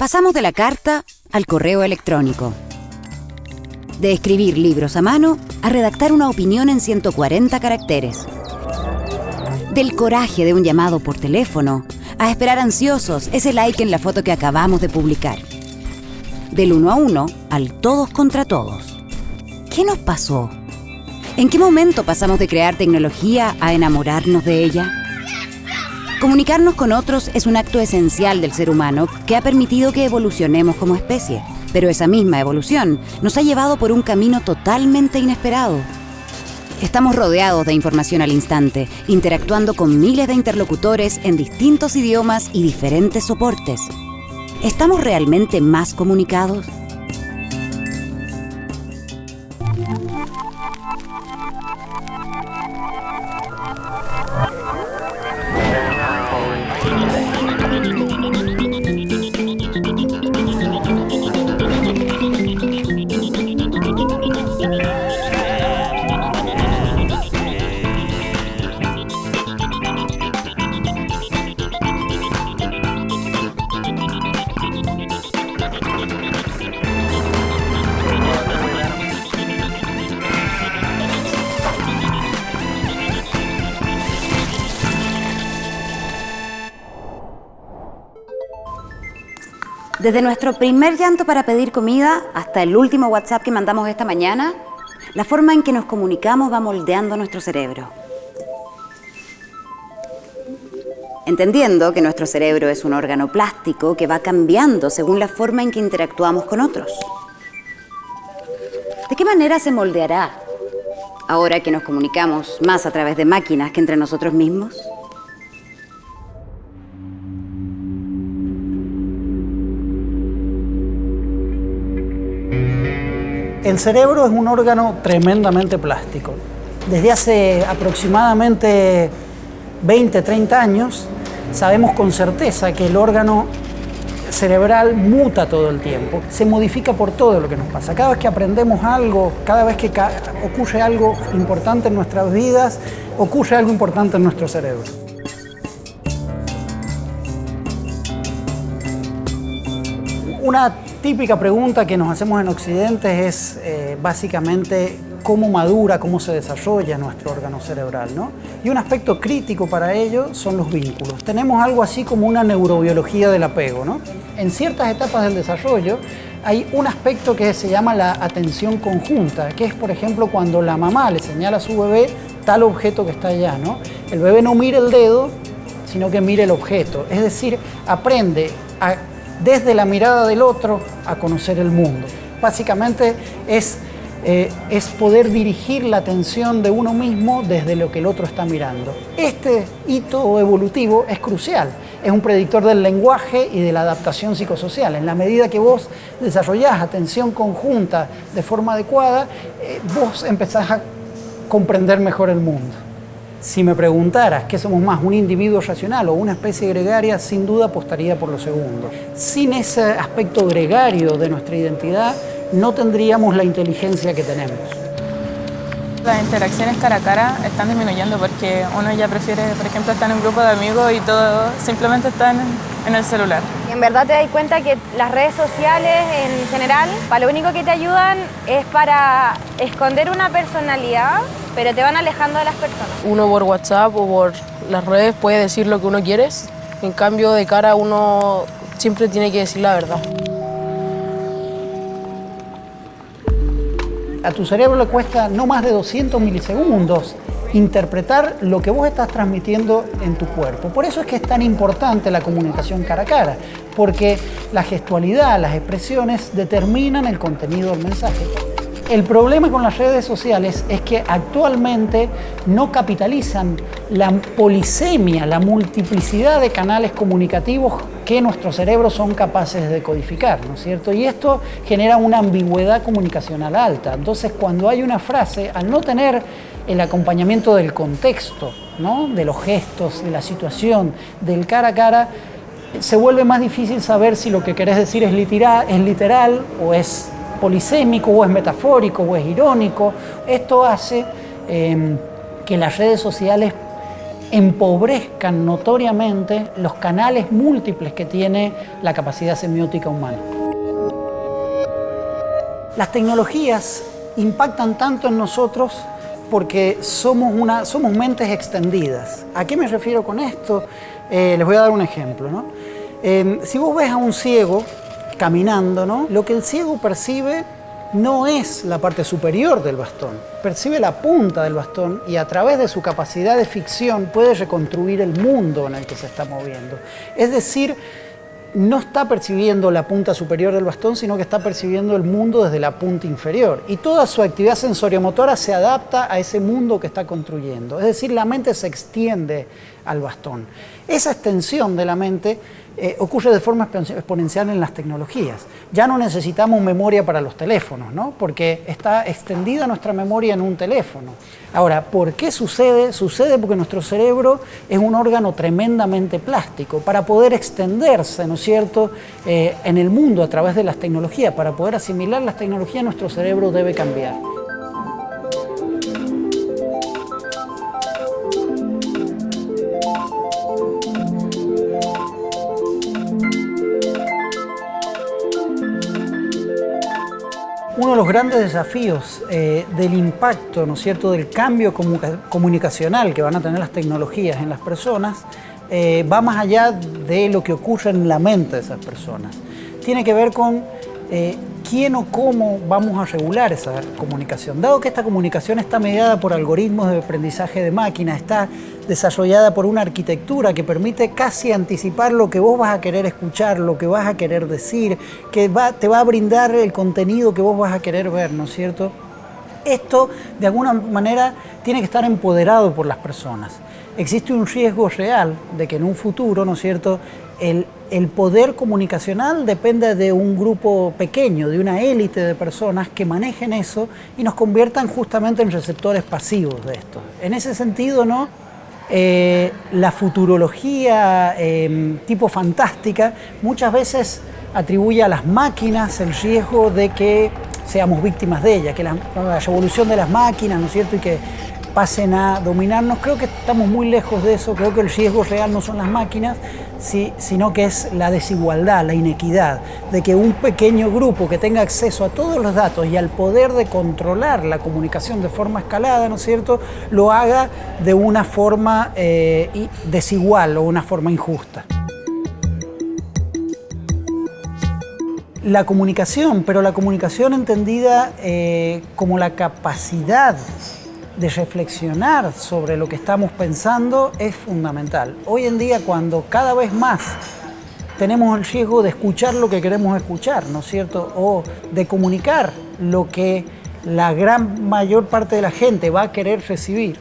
Pasamos de la carta al correo electrónico. De escribir libros a mano a redactar una opinión en 140 caracteres. Del coraje de un llamado por teléfono a esperar ansiosos ese like en la foto que acabamos de publicar. Del 1 a 1 al todos contra todos. ¿Qué nos pasó? ¿En qué momento pasamos de crear tecnología a enamorarnos de ella? Comunicarnos con otros es un acto esencial del ser humano que ha permitido que evolucionemos como especie. Pero esa misma evolución nos ha llevado por un camino totalmente inesperado. Estamos rodeados de información al instante, interactuando con miles de interlocutores en distintos idiomas y diferentes soportes. ¿Estamos realmente más comunicados? Desde nuestro primer llanto para pedir comida hasta el último WhatsApp que mandamos esta mañana, la forma en que nos comunicamos va moldeando nuestro cerebro. Entendiendo que nuestro cerebro es un órgano plástico que va cambiando según la forma en que interactuamos con otros. ¿De qué manera se moldeará ahora que nos comunicamos más a través de máquinas que entre nosotros mismos? El cerebro es un órgano tremendamente plástico. Desde hace aproximadamente 20, 30 años, sabemos con certeza que el órgano cerebral muta todo el tiempo, se modifica por todo lo que nos pasa. Cada vez que aprendemos algo, cada vez que ocurre algo importante en nuestras vidas, ocurre algo importante en nuestro cerebro. Una típica pregunta que nos hacemos en Occidente es básicamente cómo madura, cómo se desarrolla nuestro órgano cerebral, ¿no? Y un aspecto crítico para ello son los vínculos. Tenemos algo así como una neurobiología del apego, ¿no? En ciertas etapas del desarrollo hay un aspecto que se llama la atención conjunta, que es, por ejemplo, cuando la mamá le señala a su bebé tal objeto que está allá, ¿no? El bebé no mira el dedo, sino que mira el objeto. Es decir, aprende desde la mirada del otro a conocer el mundo. Básicamente es poder dirigir la atención de uno mismo desde lo que el otro está mirando. Este hito evolutivo es crucial, es un predictor del lenguaje y de la adaptación psicosocial. En la medida que vos desarrollás atención conjunta de forma adecuada, vos empezás a comprender mejor el mundo. Si me preguntaras qué somos más, un individuo racional o una especie gregaria, sin duda apostaría por lo segundo. Sin ese aspecto gregario de nuestra identidad, no tendríamos la inteligencia que tenemos. Las interacciones cara a cara están disminuyendo porque uno ya prefiere, por ejemplo, estar en un grupo de amigos y todo simplemente está en el celular. Y en verdad te das cuenta que las redes sociales en general, para lo único que te ayudan es para esconder una personalidad, pero te van alejando de las personas. Uno por WhatsApp o por las redes puede decir lo que uno quiere, en cambio de cara uno siempre tiene que decir la verdad. A tu cerebro le cuesta no más de 200 milisegundos interpretar lo que vos estás transmitiendo en tu cuerpo. Por eso es que es tan importante la comunicación cara a cara, porque la gestualidad, las expresiones determinan el contenido del mensaje. El problema con las redes sociales es que actualmente no capitalizan la polisemia, la multiplicidad de canales comunicativos que nuestros cerebros son capaces de decodificar, ¿no es cierto? Y esto genera una ambigüedad comunicacional alta. Entonces, cuando hay una frase, al no tener el acompañamiento del contexto, ¿no? De los gestos, de la situación, del cara a cara, se vuelve más difícil saber si lo que querés decir es literal o es polisémico, o es metafórico, o es irónico. Esto hace que las redes sociales empobrezcan notoriamente los canales múltiples que tiene la capacidad semiótica humana. Las tecnologías impactan tanto en nosotros porque somos mentes extendidas. ¿A qué me refiero con esto? Les voy a dar un ejemplo, ¿no? Si vos ves a un ciego caminando, ¿no? Lo que el ciego percibe no es la parte superior del bastón, percibe la punta del bastón y a través de su capacidad de ficción puede reconstruir el mundo en el que se está moviendo. Es decir, no está percibiendo la punta superior del bastón, sino que está percibiendo el mundo desde la punta inferior. Y toda su actividad sensoriomotora se adapta a ese mundo que está construyendo. Es decir, la mente se extiende al bastón. Esa extensión de la mente ocurre de forma exponencial en las tecnologías. Ya no necesitamos memoria para los teléfonos, ¿no? Porque está extendida nuestra memoria en un teléfono. Ahora, ¿por qué sucede? Sucede porque nuestro cerebro es un órgano tremendamente plástico. Para poder extenderse, ¿no es cierto?, en el mundo a través de las tecnologías, para poder asimilar las tecnologías, nuestro cerebro debe cambiar. Uno de los grandes desafíos del impacto, ¿no es cierto?, del cambio comunicacional que van a tener las tecnologías en las personas, va más allá de lo que ocurre en la mente de esas personas. Tiene que ver con quién o cómo vamos a regular esa comunicación. Dado que esta comunicación está mediada por algoritmos de aprendizaje de máquina, está desarrollada por una arquitectura que permite casi anticipar lo que vos vas a querer escuchar, lo que vas a querer decir, que te va a brindar el contenido que vos vas a querer ver, ¿no es cierto? Esto, de alguna manera, tiene que estar empoderado por las personas. Existe un riesgo real de que en un futuro, ¿no es cierto?, el poder comunicacional depende de un grupo pequeño, de una élite de personas que manejen eso y nos conviertan justamente en receptores pasivos de esto. En ese sentido, ¿no?, la futurología tipo fantástica muchas veces atribuye a las máquinas el riesgo de que seamos víctimas de ellas, que la revolución de las máquinas, ¿no es cierto?, y que pasen a dominarnos. Creo que estamos muy lejos de eso. Creo que el riesgo real no son las máquinas, sino que es la desigualdad, la inequidad, de que un pequeño grupo que tenga acceso a todos los datos y al poder de controlar la comunicación de forma escalada, ¿no es cierto?, lo haga de una forma desigual o una forma injusta. La comunicación, pero la comunicación entendida como la capacidad de reflexionar sobre lo que estamos pensando, es fundamental. Hoy en día, cuando cada vez más tenemos el riesgo de escuchar lo que queremos escuchar, ¿no es cierto?, o de comunicar lo que la gran mayor parte de la gente va a querer recibir,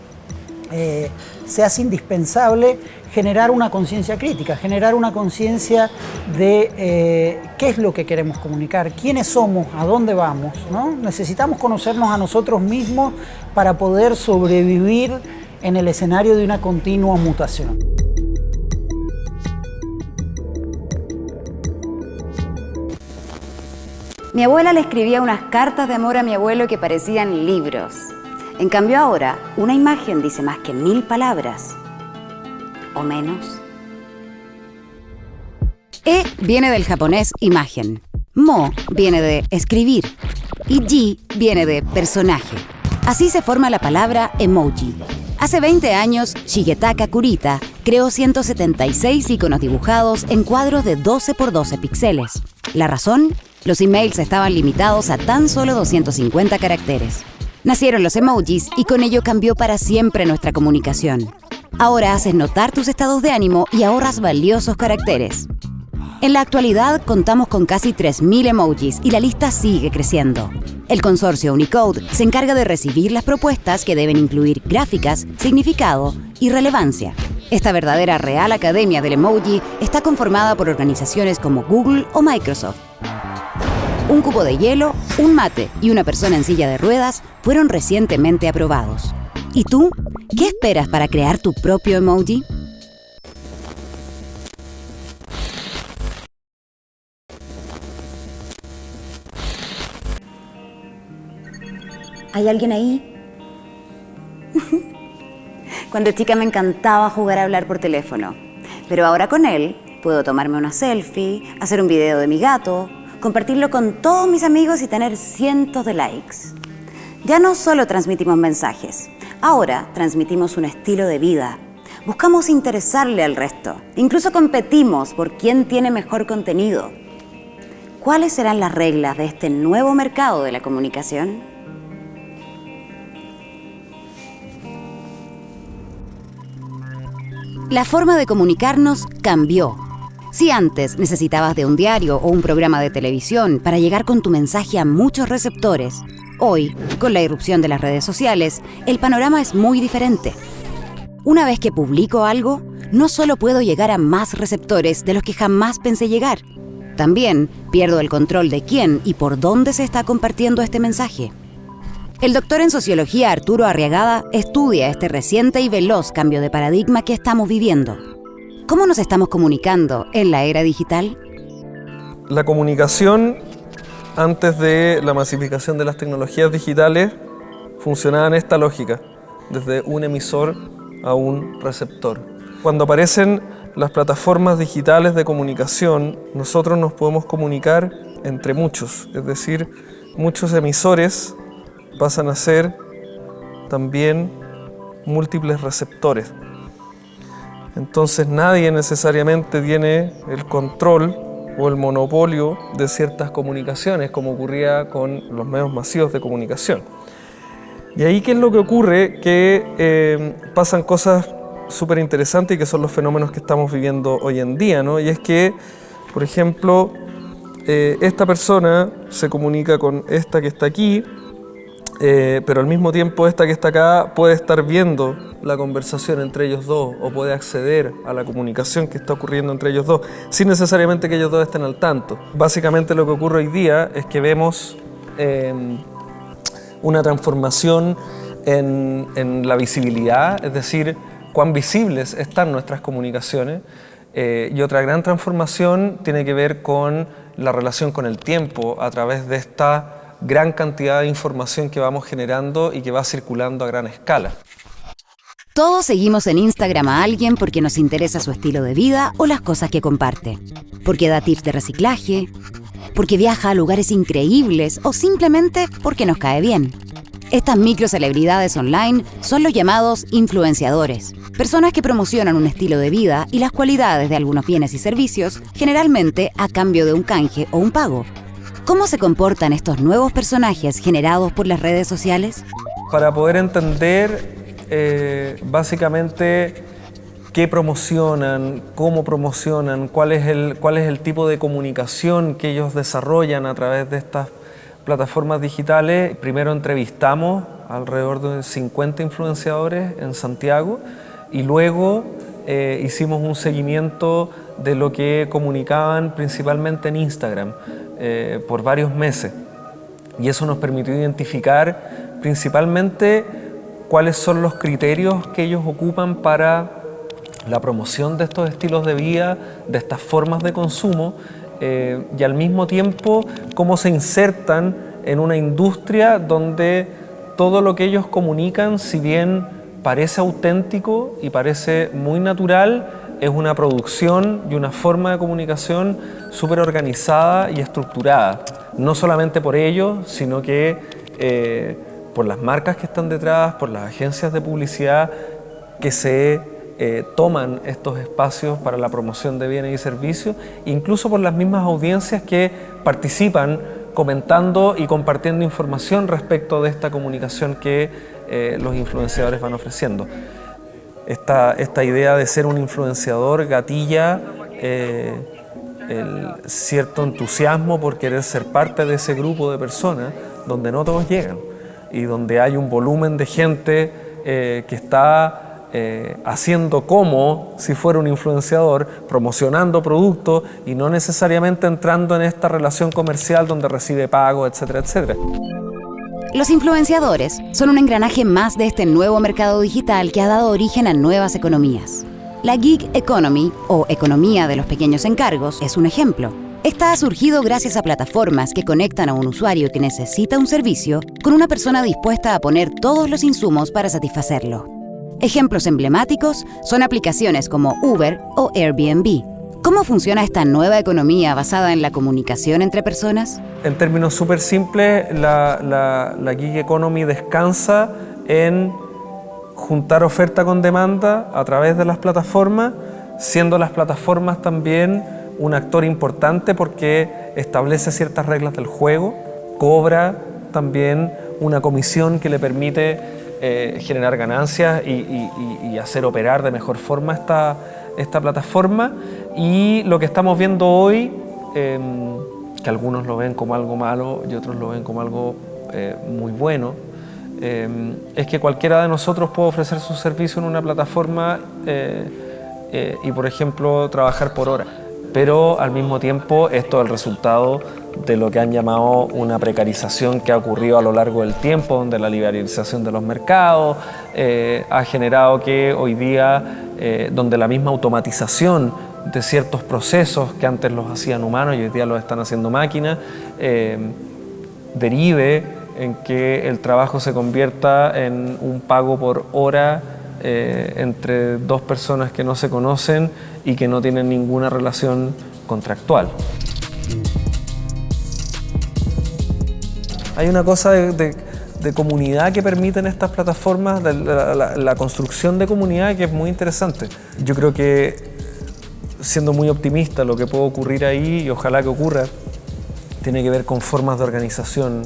se hace indispensable generar una conciencia crítica, generar una conciencia de qué es lo que queremos comunicar, quiénes somos, a dónde vamos, ¿no? Necesitamos conocernos a nosotros mismos para poder sobrevivir en el escenario de una continua mutación. Mi abuela le escribía unas cartas de amor a mi abuelo que parecían libros. En cambio ahora, una imagen dice más que 1000 palabras. ¿O menos? E viene del japonés imagen. Mo viene de escribir. Y ji viene de personaje. Así se forma la palabra emoji. Hace 20 años, Shigetaka Kurita creó 176 iconos dibujados en cuadros de 12 por 12 píxeles. ¿La razón? Los emails estaban limitados a tan solo 250 caracteres. Nacieron los emojis y con ello cambió para siempre nuestra comunicación. Ahora haces notar tus estados de ánimo y ahorras valiosos caracteres. En la actualidad contamos con casi 3000 emojis y la lista sigue creciendo. El consorcio Unicode se encarga de recibir las propuestas que deben incluir gráficas, significado y relevancia. Esta verdadera real academia del emoji está conformada por organizaciones como Google o Microsoft. Un cubo de hielo, un mate y una persona en silla de ruedas fueron recientemente aprobados. ¿Y tú? ¿Qué esperas para crear tu propio emoji? ¿Hay alguien ahí? Cuando chica me encantaba jugar a hablar por teléfono, pero ahora con él puedo tomarme una selfie, hacer un video de mi gato, compartirlo con todos mis amigos y tener cientos de likes. Ya no solo transmitimos mensajes, ahora transmitimos un estilo de vida. Buscamos interesarle al resto, incluso competimos por quién tiene mejor contenido. ¿Cuáles serán las reglas de este nuevo mercado de la comunicación? La forma de comunicarnos cambió. Si antes necesitabas de un diario o un programa de televisión para llegar con tu mensaje a muchos receptores, hoy, con la irrupción de las redes sociales, el panorama es muy diferente. Una vez que publico algo, no solo puedo llegar a más receptores de los que jamás pensé llegar, también pierdo el control de quién y por dónde se está compartiendo este mensaje. El doctor en sociología Arturo Arriagada estudia este reciente y veloz cambio de paradigma que estamos viviendo. ¿Cómo nos estamos comunicando en la era digital? La comunicación, antes de la masificación de las tecnologías digitales, funcionaba en esta lógica, desde un emisor a un receptor. Cuando aparecen las plataformas digitales de comunicación, nosotros nos podemos comunicar entre muchos, es decir, muchos emisores pasan a ser también múltiples receptores. Entonces nadie necesariamente tiene el control o el monopolio de ciertas comunicaciones, como ocurría con los medios masivos de comunicación. Y ahí, ¿qué es lo que ocurre? Que pasan cosas súper interesantes y que son los fenómenos que estamos viviendo hoy en día, ¿no? Y es que, por ejemplo, esta persona se comunica con esta que está aquí, pero al mismo tiempo esta que está acá puede estar viendo la conversación entre ellos dos o puede acceder a la comunicación que está ocurriendo entre ellos dos sin necesariamente que ellos dos estén al tanto. Básicamente lo que ocurre hoy día es que vemos una transformación en la visibilidad, es decir, cuán visibles están nuestras comunicaciones, y otra gran transformación tiene que ver con la relación con el tiempo a través de esta gran cantidad de información que vamos generando y que va circulando a gran escala. Todos seguimos en Instagram a alguien porque nos interesa su estilo de vida o las cosas que comparte, porque da tips de reciclaje, porque viaja a lugares increíbles o simplemente porque nos cae bien. Estas microcelebridades online son los llamados influenciadores, personas que promocionan un estilo de vida y las cualidades de algunos bienes y servicios, generalmente a cambio de un canje o un pago. ¿Cómo se comportan estos nuevos personajes generados por las redes sociales? Para poder entender básicamente qué promocionan, cómo promocionan, cuál es el tipo de comunicación que ellos desarrollan a través de estas plataformas digitales, primero entrevistamos alrededor de 50 influenciadores en Santiago y luego hicimos un seguimiento de lo que comunicaban principalmente en Instagram por varios meses. Y eso nos permitió identificar principalmente cuáles son los criterios que ellos ocupan para la promoción de estos estilos de vida, de estas formas de consumo, y al mismo tiempo cómo se insertan en una industria donde todo lo que ellos comunican, si bien parece auténtico y parece muy natural, es una producción y una forma de comunicación súper organizada y estructurada. No solamente por ellos, sino que por las marcas que están detrás, por las agencias de publicidad que se toman estos espacios para la promoción de bienes y servicios, incluso por las mismas audiencias que participan comentando y compartiendo información respecto de esta comunicación que los influenciadores van ofreciendo. Esta idea de ser un influenciador gatilla el cierto entusiasmo por querer ser parte de ese grupo de personas donde no todos llegan y donde hay un volumen de gente que está haciendo como si fuera un influenciador, promocionando productos y no necesariamente entrando en esta relación comercial donde recibe pago, etcétera, etcétera. Los influenciadores son un engranaje más de este nuevo mercado digital que ha dado origen a nuevas economías. La gig economy, o economía de los pequeños encargos, es un ejemplo. Esta ha surgido gracias a plataformas que conectan a un usuario que necesita un servicio con una persona dispuesta a poner todos los insumos para satisfacerlo. Ejemplos emblemáticos son aplicaciones como Uber o Airbnb. ¿Cómo funciona esta nueva economía basada en la comunicación entre personas? En términos súper simples, la gig economy descansa en juntar oferta con demanda a través de las plataformas, siendo las plataformas también un actor importante porque establece ciertas reglas del juego, cobra también una comisión que le permite generar ganancias y hacer operar de mejor forma esta plataforma. Y lo que estamos viendo hoy, que algunos lo ven como algo malo y otros lo ven como algo muy bueno, es que cualquiera de nosotros puede ofrecer su servicio en una plataforma y, por ejemplo, trabajar por hora. Pero al mismo tiempo esto es el resultado de lo que han llamado una precarización que ha ocurrido a lo largo del tiempo, donde la liberalización de los mercados ha generado que hoy día, donde la misma automatización de ciertos procesos que antes los hacían humanos y hoy día los están haciendo máquinas, derive en que el trabajo se convierta en un pago por hora entre dos personas que no se conocen y que no tienen ninguna relación contractual. Hay una cosa de comunidad que permiten estas plataformas, la construcción de comunidad, que es muy interesante. Yo creo que, siendo muy optimista, lo que puede ocurrir ahí, y ojalá que ocurra, tiene que ver con formas de organización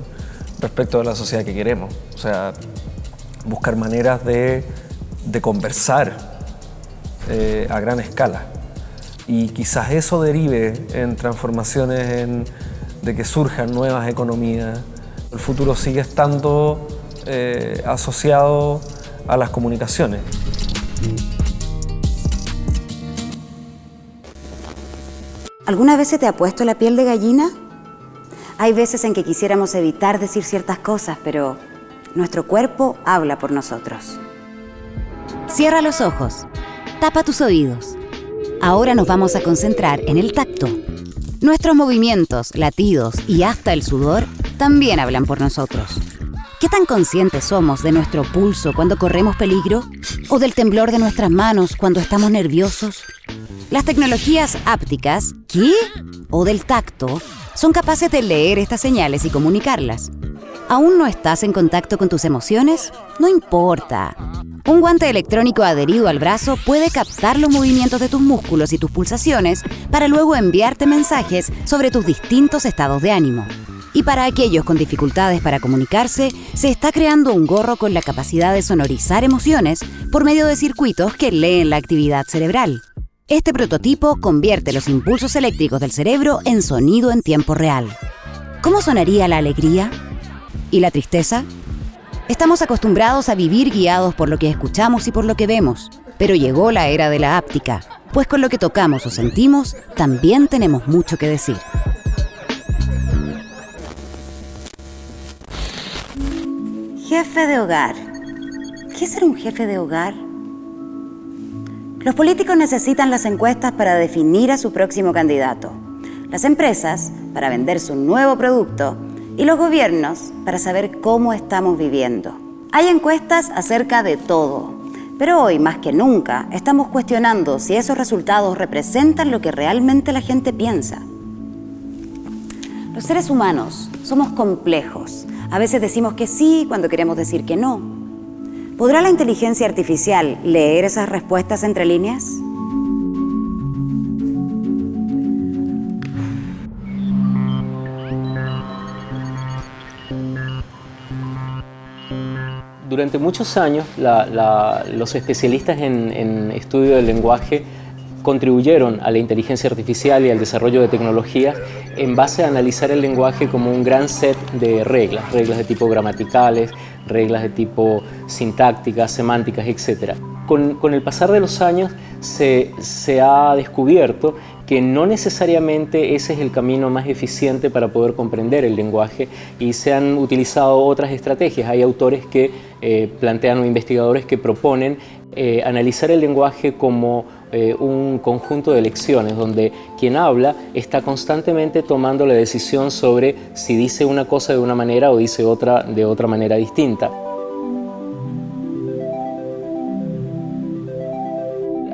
respecto de la sociedad que queremos. O sea, buscar maneras de conversar a gran escala. Y quizás eso derive en transformaciones, de que surjan nuevas economías. El futuro sigue estando asociado a las comunicaciones. ¿Alguna vez se te ha puesto la piel de gallina? Hay veces en que quisiéramos evitar decir ciertas cosas, pero nuestro cuerpo habla por nosotros. Cierra los ojos, tapa tus oídos. Ahora nos vamos a concentrar en el tacto. Nuestros movimientos, latidos y hasta el sudor también hablan por nosotros. ¿Qué tan conscientes somos de nuestro pulso cuando corremos peligro? ¿O del temblor de nuestras manos cuando estamos nerviosos? Las tecnologías ápticas, ¿qué? O del tacto, son capaces de leer estas señales y comunicarlas. ¿Aún no estás en contacto con tus emociones? No importa. Un guante electrónico adherido al brazo puede captar los movimientos de tus músculos y tus pulsaciones para luego enviarte mensajes sobre tus distintos estados de ánimo. Y para aquellos con dificultades para comunicarse, se está creando un gorro con la capacidad de sonorizar emociones por medio de circuitos que leen la actividad cerebral. Este prototipo convierte los impulsos eléctricos del cerebro en sonido en tiempo real. ¿Cómo sonaría la alegría? ¿Y la tristeza? Estamos acostumbrados a vivir guiados por lo que escuchamos y por lo que vemos, pero llegó la era de la áptica, pues con lo que tocamos o sentimos, también tenemos mucho que decir. Jefe de hogar. ¿Qué es ser un jefe de hogar? Los políticos necesitan las encuestas para definir a su próximo candidato, las empresas para vender su nuevo producto y los gobiernos para saber cómo estamos viviendo. Hay encuestas acerca de todo, pero hoy más que nunca estamos cuestionando si esos resultados representan lo que realmente la gente piensa. Los seres humanos somos complejos. A veces decimos que sí cuando queremos decir que no. ¿Podrá la inteligencia artificial leer esas respuestas entre líneas? Durante muchos años, los especialistas en estudio del lenguaje contribuyeron a la inteligencia artificial y al desarrollo de tecnologías en base a analizar el lenguaje como un gran set de reglas de tipo gramaticales, reglas de tipo sintácticas, semánticas, etc. Con el pasar de los años se ha descubierto que no necesariamente ese es el camino más eficiente para poder comprender el lenguaje y se han utilizado otras estrategias. Hay autores que plantean o investigadores que proponen analizar el lenguaje como un conjunto de lecciones donde quien habla está constantemente tomando la decisión sobre si dice una cosa de una manera o dice otra de otra manera distinta.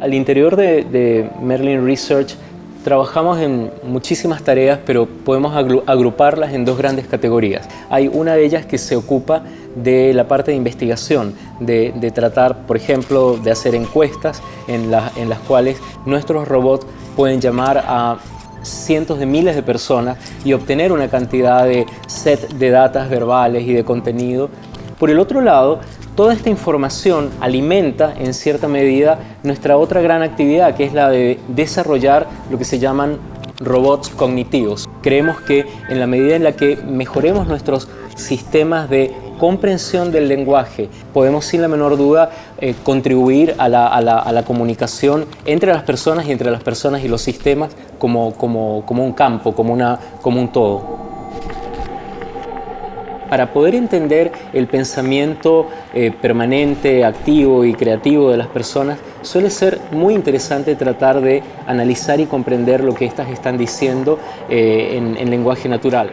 Al interior de Merlin Research trabajamos en muchísimas tareas, pero podemos agruparlas en dos grandes categorías. Hay una de ellas que se ocupa de la parte de investigación, de tratar, por ejemplo, de hacer encuestas en las cuales nuestros robots pueden llamar a cientos de miles de personas y obtener una cantidad de set de datos verbales y de contenido. Por el otro lado, toda esta información alimenta en cierta medida nuestra otra gran actividad, que es la de desarrollar lo que se llaman robots cognitivos. Creemos que en la medida en la que mejoremos nuestros sistemas de comprensión del lenguaje, podemos sin la menor duda contribuir a la comunicación entre las personas y entre las personas y los sistemas como un campo, como un todo. Para poder entender el pensamiento permanente, activo y creativo de las personas, suele ser muy interesante tratar de analizar y comprender lo que éstas están diciendo en lenguaje natural.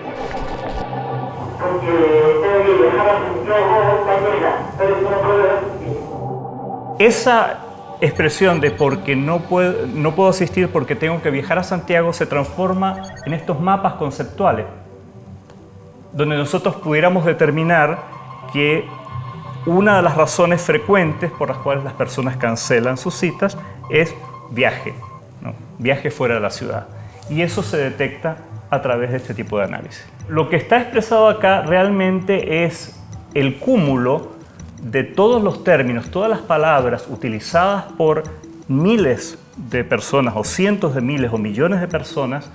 Esa expresión de porque no puedo asistir porque tengo que viajar a Santiago se transforma en estos mapas conceptuales, donde nosotros pudiéramos determinar que una de las razones frecuentes por las cuales las personas cancelan sus citas es viaje, ¿no? Viaje fuera de la ciudad. Y eso se detecta a través de este tipo de análisis. Lo que está expresado acá realmente es el cúmulo de todos los términos, todas las palabras utilizadas por miles de personas o cientos de miles o millones de personas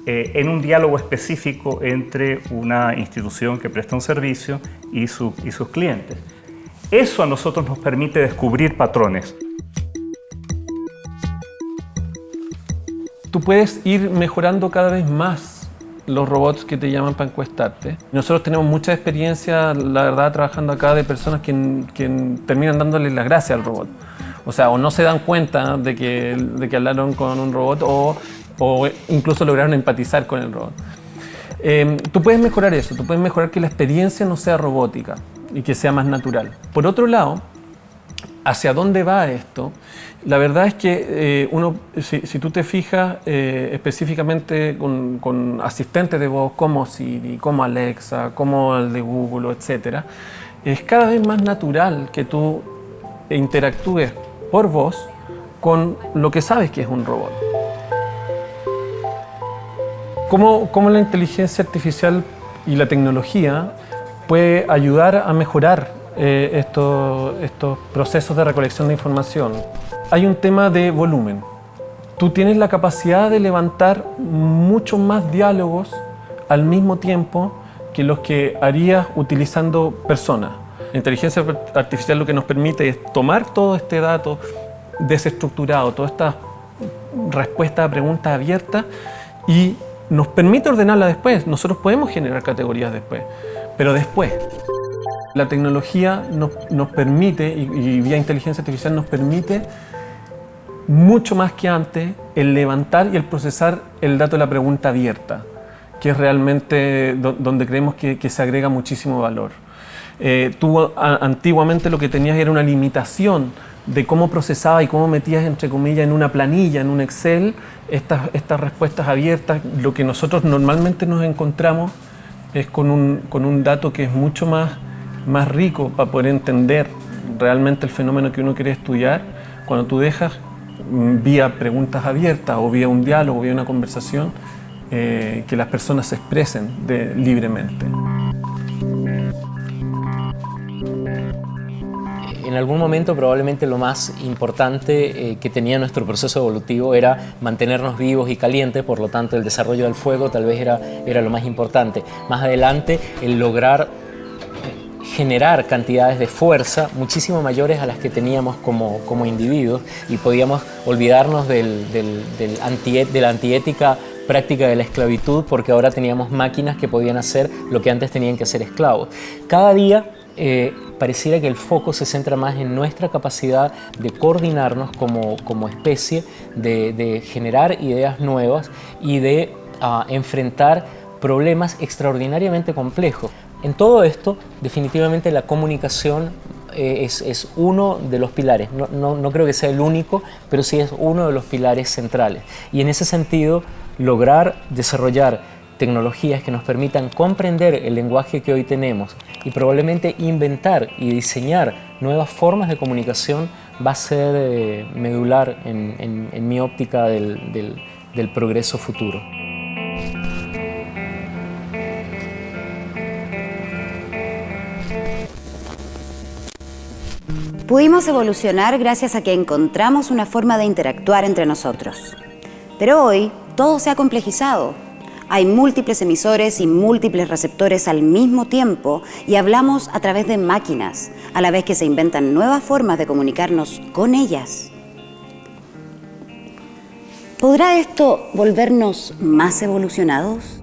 en un diálogo específico entre una institución que presta un servicio y sus clientes. Eso a nosotros nos permite descubrir patrones. Tú puedes ir mejorando cada vez más los robots que te llaman para encuestarte. Nosotros tenemos mucha experiencia, la verdad, trabajando acá de personas que terminan dándole las gracias al robot. O sea, o no se dan cuenta de que hablaron con un robot o incluso lograron empatizar con el robot. Tú puedes mejorar eso, tú puedes mejorar que la experiencia no sea robótica y que sea más natural. Por otro lado, ¿hacia dónde va esto? La verdad es que si tú te fijas específicamente con asistentes de voz como Siri, como Alexa, como el de Google, etc., es cada vez más natural que tú interactúes por voz con lo que sabes que es un robot. ¿Cómo la inteligencia artificial y la tecnología puede ayudar a mejorar estos procesos de recolección de información? Hay un tema de volumen. Tú tienes la capacidad de levantar muchos más diálogos al mismo tiempo que los que harías utilizando personas. La inteligencia artificial lo que nos permite es tomar todo este dato desestructurado, todas estas respuestas a preguntas abiertas y nos permite ordenarla después. Nosotros podemos generar categorías después, pero después. La tecnología nos permite, y vía inteligencia artificial nos permite, mucho más que antes, el levantar y el procesar el dato de la pregunta abierta, que es realmente donde creemos que se agrega muchísimo valor. Tú antiguamente lo que tenías era una limitación de cómo procesaba y cómo metías, entre comillas, en una planilla, en un Excel, estas respuestas abiertas. Lo que nosotros normalmente nos encontramos es con un dato que es mucho más rico para poder entender realmente el fenómeno que uno quiere estudiar, cuando tú dejas vía preguntas abiertas o vía un diálogo, vía una conversación, que las personas se expresen libremente. En algún momento probablemente lo más importante que tenía nuestro proceso evolutivo era mantenernos vivos y calientes, por lo tanto el desarrollo del fuego tal vez era lo más importante. Más adelante el lograr generar cantidades de fuerza muchísimo mayores a las que teníamos como individuos y podíamos olvidarnos de la antiética práctica de la esclavitud, porque ahora teníamos máquinas que podían hacer lo que antes tenían que hacer esclavos. Cada día pareciera que el foco se centra más en nuestra capacidad de coordinarnos como especie, de generar ideas nuevas y de enfrentar problemas extraordinariamente complejos. En todo esto, definitivamente la comunicación es uno de los pilares. No creo que sea el único, pero sí es uno de los pilares centrales. Y en ese sentido, lograr desarrollar tecnologías que nos permitan comprender el lenguaje que hoy tenemos y probablemente inventar y diseñar nuevas formas de comunicación va a ser medular en mi óptica del progreso futuro. Pudimos evolucionar gracias a que encontramos una forma de interactuar entre nosotros. Pero hoy todo se ha complejizado. Hay múltiples emisores y múltiples receptores al mismo tiempo y hablamos a través de máquinas, a la vez que se inventan nuevas formas de comunicarnos con ellas. ¿Podrá esto volvernos más evolucionados?